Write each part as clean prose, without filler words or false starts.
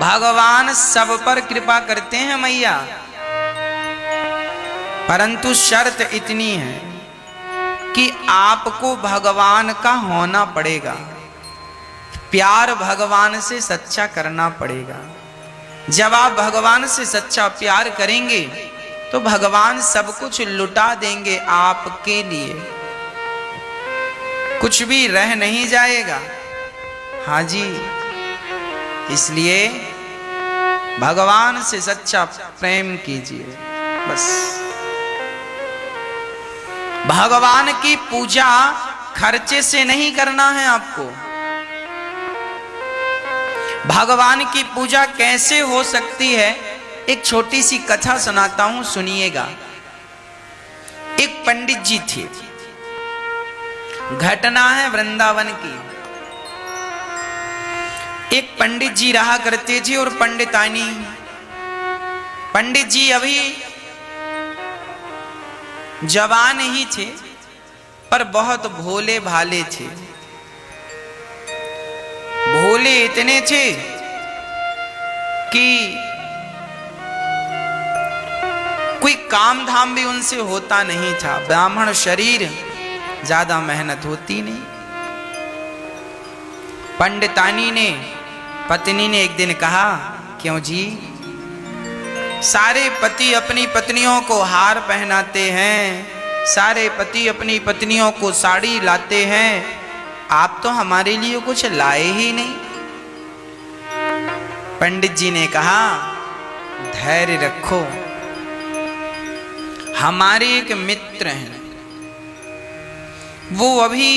भगवान सब पर कृपा करते हैं मैया, परंतु शर्त इतनी है कि आपको भगवान का होना पड़ेगा, प्यार भगवान से सच्चा करना पड़ेगा। जब आप भगवान से सच्चा प्यार करेंगे तो भगवान सब कुछ लुटा देंगे आपके लिए, कुछ भी रह नहीं जाएगा। हाँ जी, इसलिए भगवान से सच्चा प्रेम कीजिए बस। भगवान की पूजा खर्चे से नहीं करना है आपको। भगवान की पूजा कैसे हो सकती है, एक छोटी सी कथा सुनाता हूं, सुनिएगा। एक पंडित जी थे, घटना है वृंदावन की। एक पंडित जी रहा करते थे और पंडितानी। पंडित जी अभी जवान ही थे पर बहुत भोले भाले थे। भोले इतने थे कि कोई काम धाम भी उनसे होता नहीं था। ब्राह्मण शरीर, ज्यादा मेहनत होती नहीं। पंडितानी ने, पत्नी ने एक दिन कहा, क्यों जी, सारे पति अपनी पत्नियों को हार पहनाते हैं, सारे पति अपनी पत्नियों को साड़ी लाते हैं, आप तो हमारे लिए कुछ लाए ही नहीं। पंडित जी ने कहा, धैर्य रखो, हमारे एक मित्र हैं, वो अभी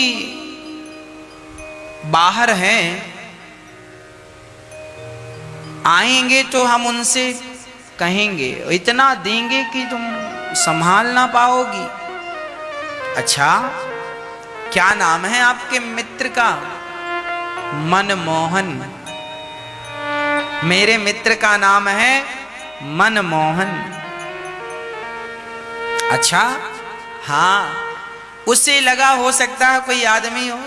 बाहर हैं, आएंगे तो हम उनसे कहेंगे, इतना देंगे कि तुम संभाल ना पाओगी। अच्छा, क्या नाम है आपके मित्र का? मनमोहन। मेरे मित्र का नाम है मनमोहन। अच्छा, हाँ, उसे लगा हो सकता है कोई आदमी हो,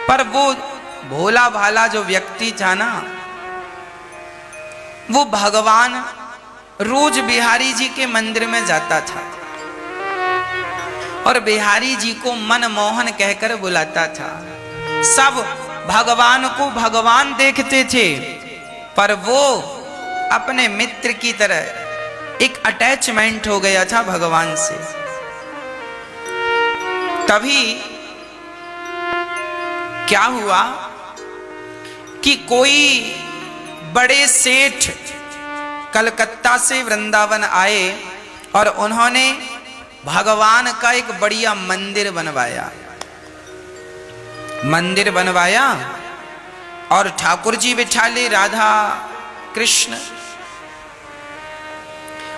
पर वो भोला भाला जो व्यक्ति था ना, वो भगवान रोज बिहारी जी के मंदिर में जाता था और बिहारी जी को मनमोहन कहकर बुलाता था। सब भगवान को भगवान देखते थे, पर वो अपने मित्र की तरह एक अटैचमेंट हो गया था भगवान से। तभी क्या हुआ कि कोई बड़े सेठ कलकत्ता से वृंदावन आए और उन्होंने भगवान का एक बढ़िया मंदिर बनवाया। मंदिर बनवाया और ठाकुर जी बिठा ले, राधा कृष्ण,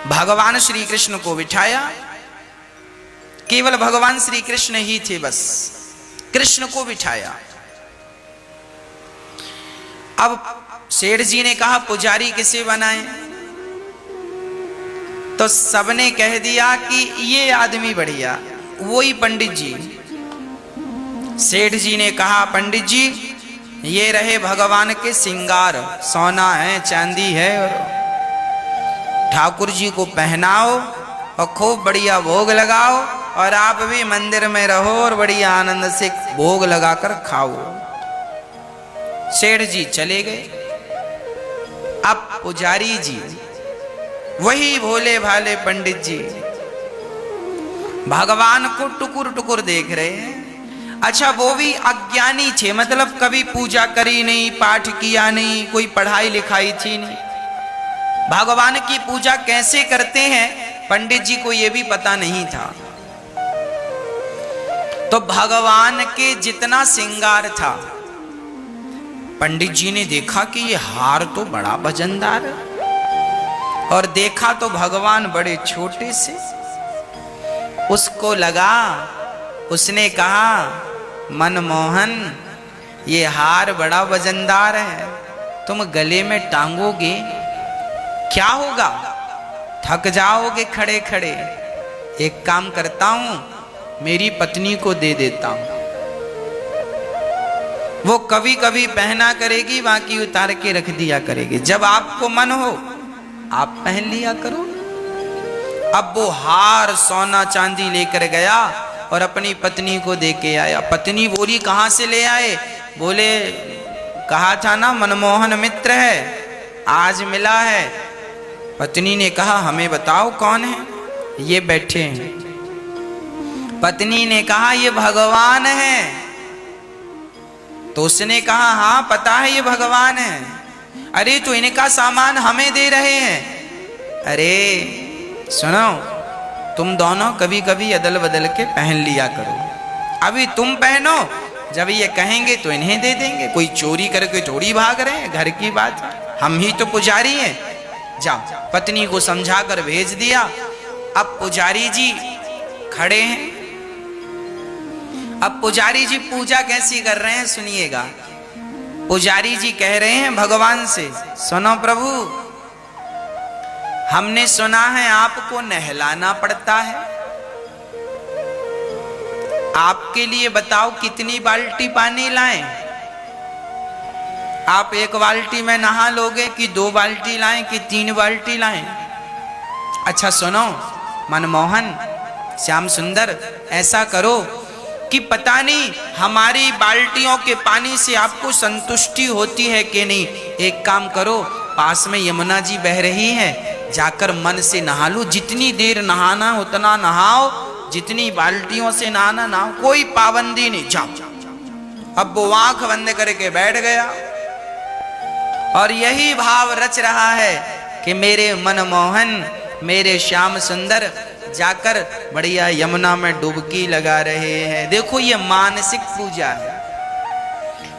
भगवान श्री कृष्ण को बिठाया। केवल भगवान श्री कृष्ण ही थे, बस कृष्ण को बिठाया। अब सेठ जी ने कहा, पुजारी किसे बनाएं? तो सबने कह दिया कि ये आदमी बढ़िया, वही पंडित जी। सेठ जी ने कहा, पंडित जी ये रहे भगवान के श्रृंगार, सोना है, चांदी है, और ठाकुर जी को पहनाओ और खूब बढ़िया भोग लगाओ, और आप भी मंदिर में रहो और बढ़िया आनंद से भोग लगाकर खाओ। सेठ जी चले गए। अब पुजारी जी, वही भोले भाले पंडित जी, भगवान को टुकुर टुकुर देख रहे हैं। अच्छा, वो भी अज्ञानी थे, मतलब कभी पूजा करी नहीं, पाठ किया नहीं, कोई पढ़ाई लिखाई थी नहीं। भगवान की पूजा कैसे करते हैं पंडित जी को ये भी पता नहीं था। तो भगवान के जितना श्रृंगार था, पंडित जी ने देखा कि ये हार तो बड़ा वजनदार है, और देखा तो भगवान बड़े छोटे से। उसको लगा, उसने कहा, मनमोहन ये हार बड़ा वजनदार है, तुम गले में टांगोगे क्या होगा, थक जाओगे खड़े खड़े। एक काम करता हूं, मेरी पत्नी को दे देता हूं। वो कभी कभी पहना करेगी, बाकी उतार के रख दिया करेगी। जब आपको मन हो आप पहन लिया करो। अब वो हार सोना चांदी लेकर गया और अपनी पत्नी को दे के आया। पत्नी बोली कहाँ से ले आए? बोले कहा था ना मनमोहन मित्र है, आज मिला है। पत्नी ने कहा हमें बताओ कौन है? ये बैठे हैं। पत्नी ने कहा ये भगवान है। तो उसने कहा हाँ पता है ये भगवान है। अरे तो इनका सामान हमें दे रहे हैं। अरे सुनो, तुम दोनों कभी कभी अदल बदल के पहन लिया करो। अभी तुम पहनो, जब ये कहेंगे तो इन्हें दे देंगे। कोई चोरी करके थोड़ी भाग रहे हैं, घर की बात है, हम ही तो पुजारी हैं। जाओ। पत्नी को समझा कर भेज दिया। अब पुजारी जी खड़े हैं। अब पुजारी जी पूजा कैसी कर रहे हैं सुनिएगा। पुजारी जी कह रहे हैं भगवान से, सुनो प्रभु, हमने सुना है आपको नहलाना पड़ता है। आपके लिए बताओ कितनी बाल्टी पानी लाएं? आप एक बाल्टी में नहा लोगे कि 2 बाल्टी लाएं कि 3 बाल्टी लाएं? अच्छा सुनो मनमोहन, श्याम सुंदर, ऐसा करो कि पता नहीं हमारी बाल्टियों के पानी से आपको संतुष्टि होती है कि नहीं। एक काम करो, पास में यमुना जी बह रही है, जाकर मन से नहा लो। जितनी देर नहाना उतना नहाओ, जितनी बाल्टियों से नहाना नहाओ, कोई पाबंदी नहीं। जाओ। अब वो आंख बंद करके बैठ गया और यही भाव रच रहा है कि मेरे मनमोहन, मेरे श्याम सुंदर जाकर बढ़िया यमुना में डुबकी लगा रहे हैं। देखो ये मानसिक पूजा है।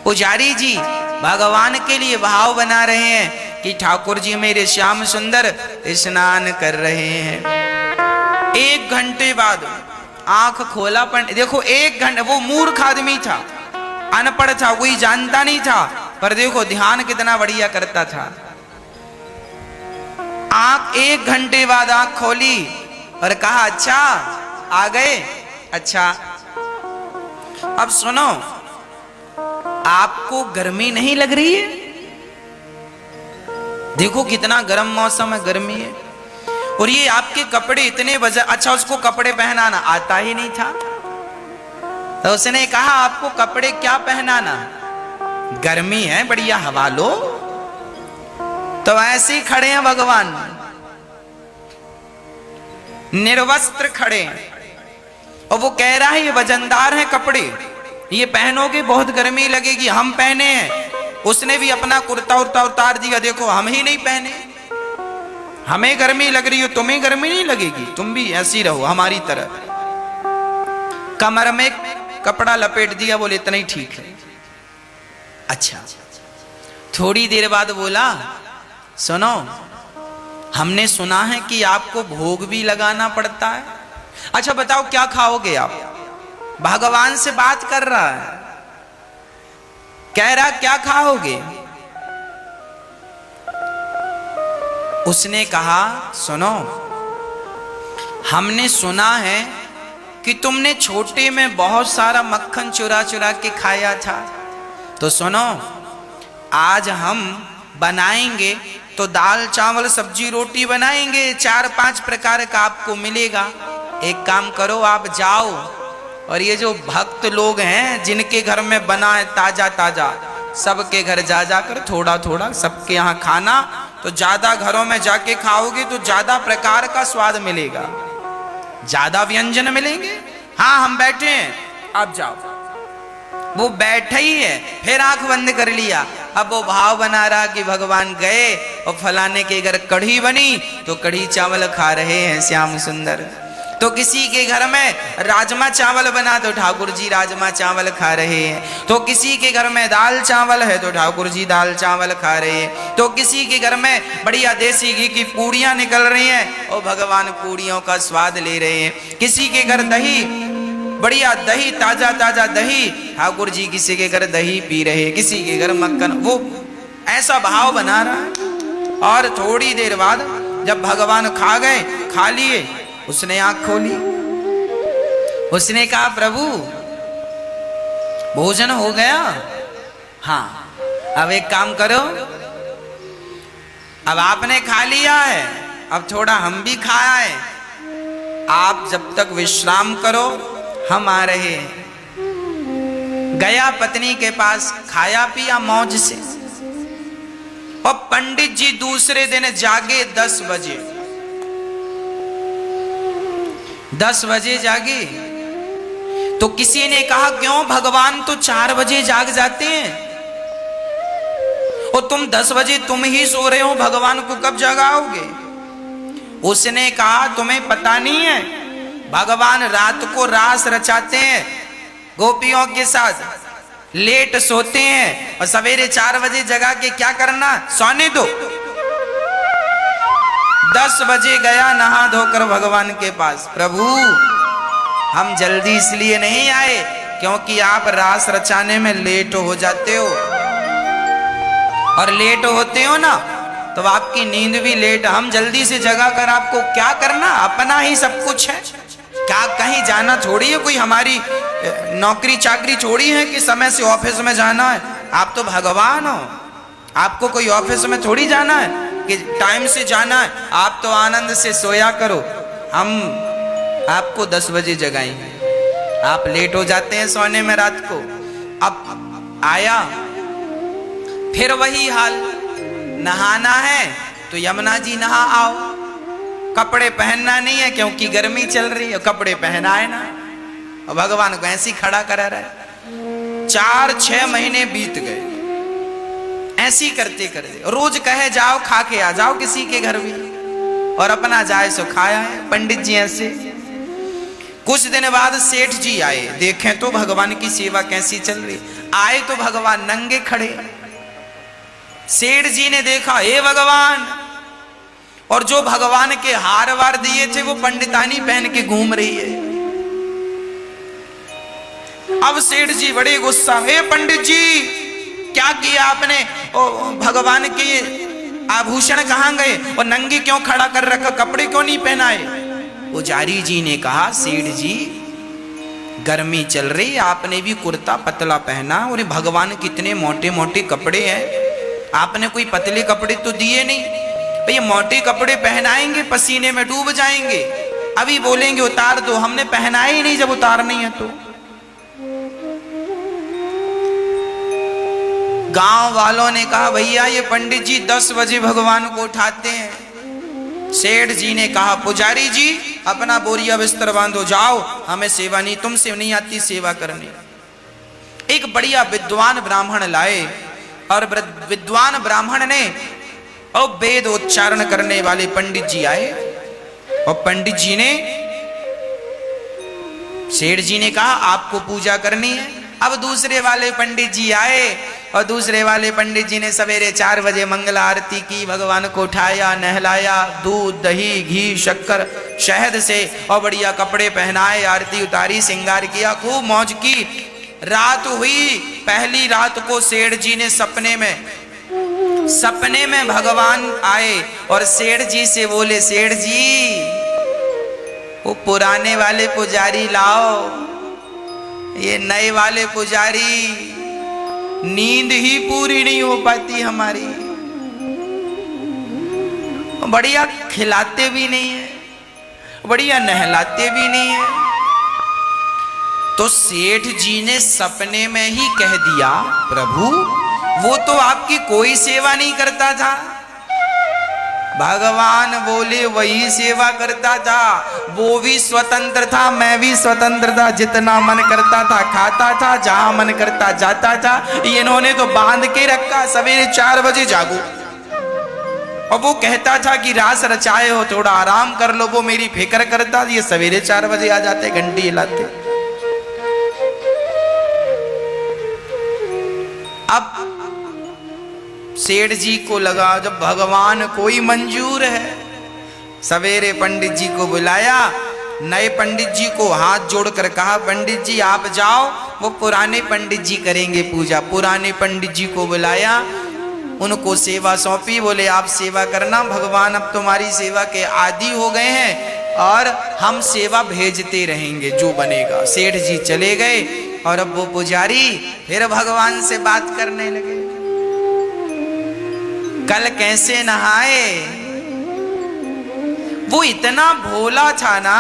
पुजारी जी भगवान के लिए भाव बना रहे हैं कि ठाकुर जी मेरे श्याम सुंदर स्नान कर रहे हैं। 1 घंटे बाद आंख खोला, पर देखो 1 घंटे, वो मूर्ख आदमी था, अनपढ़ था, कोई जानता नहीं था, पर देखो ध्यान कितना बढ़िया करता था। आंख 1 घंटे बाद आंख खोली और कहा अच्छा आ गए। अच्छा अब सुनो, आपको गर्मी नहीं लग रही है? देखो कितना गर्म मौसम है, गर्मी है, और ये आपके कपड़े इतने वजन। अच्छा उसको कपड़े पहनाना आता ही नहीं था, तो उसने कहा आपको कपड़े क्या पहनाना, गर्मी है, बढ़िया हवा लो। तो ऐसे ही खड़े हैं भगवान, निर्वस्त्र खड़े हैं, और वो कह रहा है ये वजनदार हैं कपड़े, ये पहनोगे बहुत गर्मी लगेगी, हम पहने हैं। उसने भी अपना कुर्ता उर्ता उतार दिया, देखो हम ही नहीं पहने, हमें गर्मी लग रही हो, तुम्हें गर्मी नहीं लगेगी, तुम भी ऐसी रहो हमारी तरह। कमर में कपड़ा लपेट दिया, बोले इतना ही ठीक है। अच्छा थोड़ी देर बाद बोला सुनो, हमने सुना है कि आपको भोग भी लगाना पड़ता है। अच्छा बताओ क्या खाओगे आप? भगवान से बात कर रहा है, कह रहा क्या खाओगे? उसने कहा सुनो, हमने सुना है कि तुमने छोटे में बहुत सारा मक्खन चुरा चुरा के खाया था, तो सुनो आज हम बनाएंगे तो दाल चावल सब्जी रोटी बनाएंगे, 4-5 प्रकार का आपको मिलेगा। एक काम करो आप जाओ, और ये जो भक्त लोग हैं जिनके घर में बना है ताजा ताजा, सबके घर जा जाकर थोड़ा थोड़ा सबके यहाँ खाना, तो ज्यादा घरों में जाके खाओगे तो ज्यादा प्रकार का स्वाद मिलेगा, ज्यादा व्यंजन मिलेंगे। हाँ हम बैठे हैं, आप जाओ। वो बैठा ही है, फिर आंख बंद कर लिया। अब वो भाव बना रहा कि भगवान गए और फलाने के घर कढ़ी बनी तो कढ़ी चावल खा रहे हैं श्याम सुंदर, तो किसी के घर में राजमा चावल बना तो ठाकुर जी राजमा चावल खा रहे हैं, तो किसी के घर में दाल चावल है तो ठाकुर जी दाल चावल खा रहे हैं, तो किसी के घर में बढ़िया देसी घी की पूड़ियां निकल रही हैं और भगवान पूड़ियों का स्वाद ले रहे हैं, किसी के घर दही, बढ़िया दही, ताजा ताजा दही, ठाकुर जी किसी के घर दही पी रहे, किसी के घर मक्खन। वो ऐसा भाव बना रहा है। और थोड़ी देर बाद जब भगवान खा गए, खा लिए, उसने आंख खोली, उसने कहा प्रभु भोजन हो गया? हाँ, अब एक काम करो, अब आपने खा लिया है, अब थोड़ा हम भी खाया है, आप जब तक विश्राम करो, हम आ रहे हैं। गया पत्नी के पास, खाया पिया मौज से। और पंडित जी दूसरे दिन जागे 10 बजे। 10 बजे जागे तो किसी ने कहा क्यों, भगवान तो 4 बजे जाग जाते हैं और तुम 10 बजे तुम ही सो रहे हो, भगवान को कब जगाओगे? उसने कहा तुम्हें पता नहीं है, भगवान रात को रास रचाते हैं गोपियों के साथ, लेट सोते हैं और सवेरे 4 बजे जगा के क्या करना, सोने दो। 10 बजे गया नहा धोकर भगवान के पास, प्रभु हम जल्दी इसलिए नहीं आए क्योंकि आप रास रचाने में लेट हो जाते हो, और लेट होते हो ना तो आपकी नींद भी लेट। हम जल्दी से जगा कर आपको क्या करना, अपना ही सब कुछ है, क्या कहीं जाना थोड़ी है, कोई हमारी नौकरी चाकरी थोड़ी है कि समय से ऑफिस में जाना है। आप तो भगवान हो, आपको कोई ऑफिस में थोड़ी जाना है कि टाइम से जाना है। आप तो आनंद से सोया करो, हम आपको 10 बजे जगाएंगे, आप लेट हो जाते हैं सोने में रात को। अब आया फिर वही हाल, नहाना है तो यमुना जी नहा आओ, कपड़े पहनना नहीं है क्योंकि गर्मी चल रही है, कपड़े पहनाए ना, और भगवान को ऐसे ही खड़ा करा रहा है। 4-6 महीने बीत गए ऐसी करते करते, रोज कहे जाओ खा के आ जाओ किसी के घर भी, और अपना जाए सो खाया है पंडित जी ऐसे। कुछ दिन बाद सेठ जी आए, देखें तो भगवान की सेवा कैसी चल रही। आए तो भगवान नंगे खड़े। सेठ जी ने देखा, हे भगवान, और जो भगवान के हार वार दिए थे वो पंडितानी पहन के घूम रही है। अब सेठ जी बड़े गुस्सा, हे पंडित जी क्या किया आपने, ओ भगवान के आभूषण कहां गए और नंगे क्यों खड़ा कर रखा, कपड़े क्यों नहीं पहनाए? पुजारी जी ने कहा, सेठ जी गर्मी चल रही, आपने भी कुर्ता पतला पहना, और भगवान कितने मोटे मोटे कपड़े हैं, आपने कोई पतले कपड़े तो दिए नहीं। ये मोटे कपड़े पहनाएंगे पसीने में डूब जाएंगे, अभी बोलेंगे उतार दो, हमने पहनाए ही नहीं जब उतारनी है तो। गांव वालों ने कहा, भैया ये पंडित जी 10 बजे भगवान को उठाते हैं। सेठ जी ने कहा, पुजारी जी अपना बोरिया बिस्तर बांधो, जाओ, हमें सेवा नहीं, तुमसे नहीं आती सेवा करनी। एक बढ़िया विद्वान ब्राह्मण लाए, और विद्वान ब्राह्मण ने और वेद उच्चारण करने वाले पंडित जी आए, और पंडित जी ने, सेठ जी ने कहा आपको पूजा करनी है। अब दूसरे वाले पंडित जी आए, और दूसरे वाले पंडित जी ने सवेरे 4 बजे मंगला आरती की, भगवान को उठाया, नहलाया, दूध दही घी शक्कर शहद से, और बढ़िया कपड़े पहनाए, आरती उतारी, श्रृंगार किया, खूब मौज की। रात हुई, पहली रात को सेठ जी ने सपने में भगवान आए और सेठ जी से बोले, सेठ जी वो पुराने वाले पुजारी लाओ, ये नए वाले पुजारी नींद ही पूरी नहीं हो पाती हमारी, बढ़िया खिलाते भी नहीं है, बढ़िया नहलाते भी नहीं है। तो सेठ जी ने सपने में ही कह दिया, प्रभु वो तो आपकी कोई सेवा नहीं करता था। भगवान बोले वही सेवा करता था, वो भी स्वतंत्र था, मैं भी स्वतंत्र था, जितना मन करता था खाता था, जहां मन करता जाता था। इन्होंने तो बांध के रखा, सवेरे 4 बजे जागो, और वो कहता था कि रास रचाए हो थोड़ा आराम कर लो, वो मेरी फिक्र करता, ये सवेरे 4 बजे आ जाते, घंटी हिलाते। अब सेठ जी को लगा जब भगवान कोई मंजूर है, सवेरे पंडित जी को बुलाया, नए पंडित जी को हाथ जोड़कर कहा, पंडित जी आप जाओ, वो पुराने पंडित जी करेंगे पूजा। पुराने पंडित जी को बुलाया, उनको सेवा सौंपी, बोले आप सेवा करना, भगवान अब तुम्हारी सेवा के आदी हो गए हैं और हम सेवा भेजते रहेंगे जो बनेगा। सेठ जी चले गए, और अब वो पुजारी फिर भगवान से बात करने लगे। कल कैसे नहाए? वो इतना भोला था ना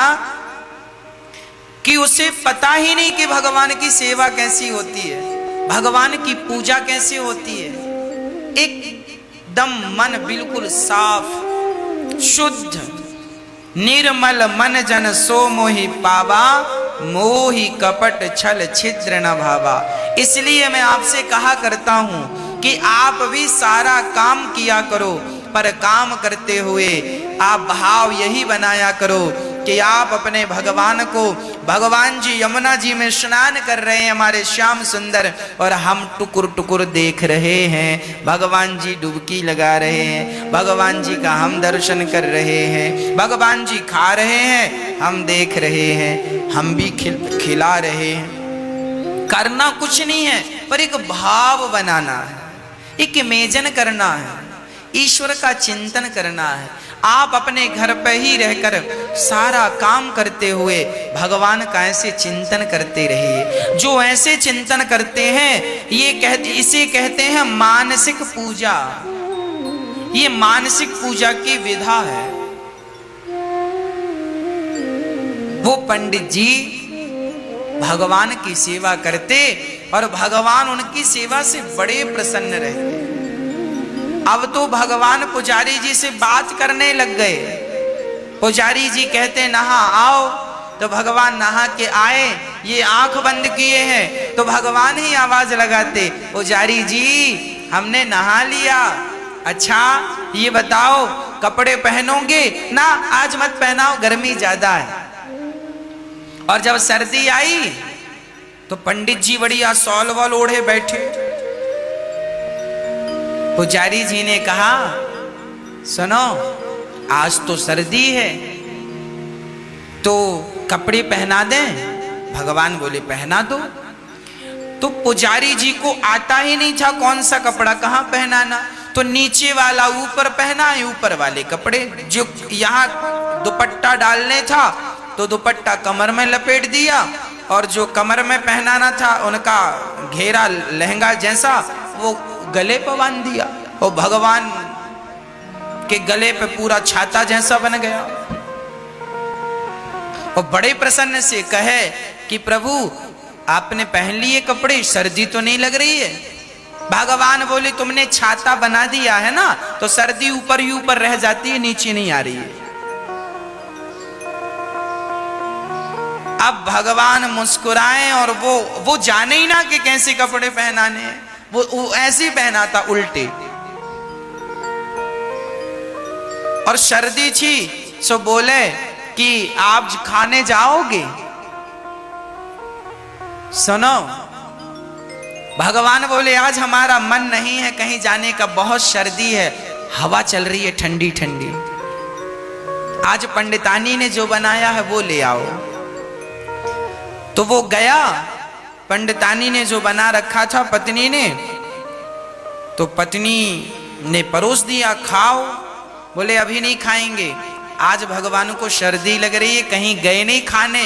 कि उसे पता ही नहीं कि भगवान की सेवा कैसी होती है, भगवान की पूजा कैसे होती है। एकदम मन बिल्कुल साफ शुद्ध निर्मल मन जन सो मोहि पावा, मोहि कपट छल छिद्र न भावा। इसलिए मैं आपसे कहा करता हूं कि आप भी सारा काम किया करो, पर काम करते हुए आप भाव यही बनाया करो कि आप अपने भगवान को, भगवान जी यमुना जी में स्नान कर रहे हैं हमारे श्याम सुंदर, और हम टुकुर टुकुर देख रहे हैं। भगवान जी डुबकी लगा रहे हैं, भगवान जी का हम दर्शन कर रहे हैं, भगवान जी खा रहे हैं, हम देख रहे हैं, हम भी खिला रहे हैं। करना कुछ नहीं है, पर एक भाव बनाना है, एक इमेजन करना है, ईश्वर का चिंतन करना है। आप अपने घर पे ही रहकर सारा काम करते हुए भगवान का ऐसे चिंतन करते रहिए। जो ऐसे चिंतन करते हैं इसे कहते हैं मानसिक पूजा। ये मानसिक पूजा की विधा है। वो पंडित जी भगवान की सेवा करते और भगवान उनकी सेवा से बड़े प्रसन्न रहते। अब तो भगवान पुजारी जी से बात करने लग गए। पुजारी जी कहते नहा आओ, तो भगवान नहा के आए, ये आंख बंद किए हैं, तो भगवान ही आवाज लगाते, पुजारी जी हमने नहा लिया, अच्छा ये बताओ कपड़े पहनोगे ना? आज मत पहनाओ, गर्मी ज्यादा है। और जब सर्दी आई तो पंडित जी बढ़िया सॉल वॉल ओढ़े बैठे। पुजारी जी ने कहा सुनो, आज तो सर्दी है तो कपड़े पहना दें? भगवान बोले पहना दो। तो पुजारी जी को आता ही नहीं था कौन सा कपड़ा कहां पहनाना, तो नीचे वाला ऊपर पहना है, ऊपर वाले कपड़े जो यहां दुपट्टा डालने था तो दुपट्टा कमर में लपेट दिया, और जो कमर में पहनाना था उनका घेरा लहंगा जैसा वो गले पर बांध दिया, और भगवान के गले पे पूरा छाता जैसा बन गया। और बड़े प्रसन्न से कहे कि प्रभु आपने पहन लिए कपड़े, सर्दी तो नहीं लग रही है? भगवान बोले तुमने छाता बना दिया है ना, तो सर्दी ऊपर ही ऊपर रह जाती है, नीचे नहीं आ रही है। अब भगवान मुस्कुराए और वो जाने ही ना कि कैसे कपड़े पहनाने हैं, वो ऐसे पहना था उल्टे। और सर्दी थी सो बोले कि आप खाने जाओगे? सुनो, भगवान बोले आज हमारा मन नहीं है कहीं जाने का, बहुत सर्दी है, हवा चल रही है ठंडी ठंडी, आज पंडितानी ने जो बनाया है वो ले आओ। तो वो गया, पंडितानी ने जो बना रखा था पत्नी ने, तो पत्नी ने परोस दिया, खाओ। बोले अभी नहीं खाएंगे, आज भगवान को सर्दी लग रही है, कहीं गए नहीं खाने,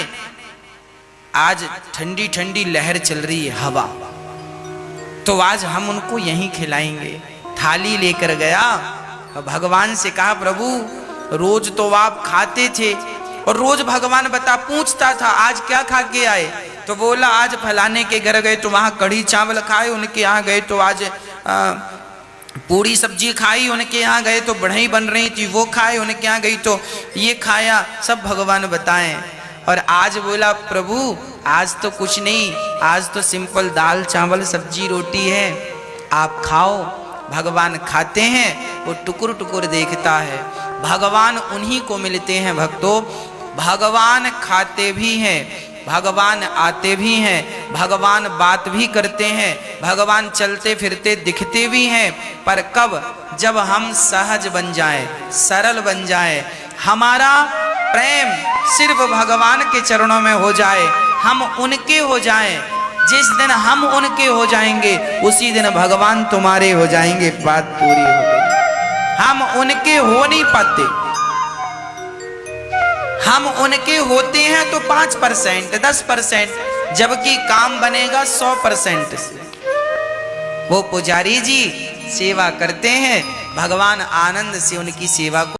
आज ठंडी ठंडी लहर चल रही है हवा, तो आज हम उनको यहीं खिलाएंगे। थाली लेकर गया और भगवान से कहा प्रभु रोज तो आप खाते थे, और रोज भगवान पूछता था आज क्या खा के आए, तो बोला आज फलाने के घर गए तो वहां कढ़ी चावल खाए, उनके यहाँ गए तो आज पूरी सब्जी खाई, उनके यहाँ गए तो बढ़ई बन रही थी वो खाए, उनके यहाँ गई तो ये खाया, सब भगवान बताएं। और आज बोला प्रभु आज तो कुछ नहीं, आज तो सिंपल दाल चावल सब्जी रोटी है, आप खाओ। भगवान खाते हैं, वो टुकुर टुकुर देखता है। भगवान उन्हीं को मिलते हैं भक्तों, भगवान खाते भी हैं, भगवान आते भी हैं, भगवान बात भी करते हैं, भगवान चलते फिरते दिखते भी हैं, पर कब? जब हम सहज बन जाएं, सरल बन जाएं, हमारा प्रेम सिर्फ भगवान के चरणों में हो जाए, हम उनके हो जाएं। जिस दिन हम उनके हो जाएंगे उसी दिन भगवान तुम्हारे हो जाएंगे, बात पूरी हो गई। हम उनके हो नहीं पाते, हम उनके होते हैं तो 5%, 10%, जबकि काम बनेगा 100% से। वो पुजारी जी सेवा करते हैं, भगवान आनंद से उनकी सेवा को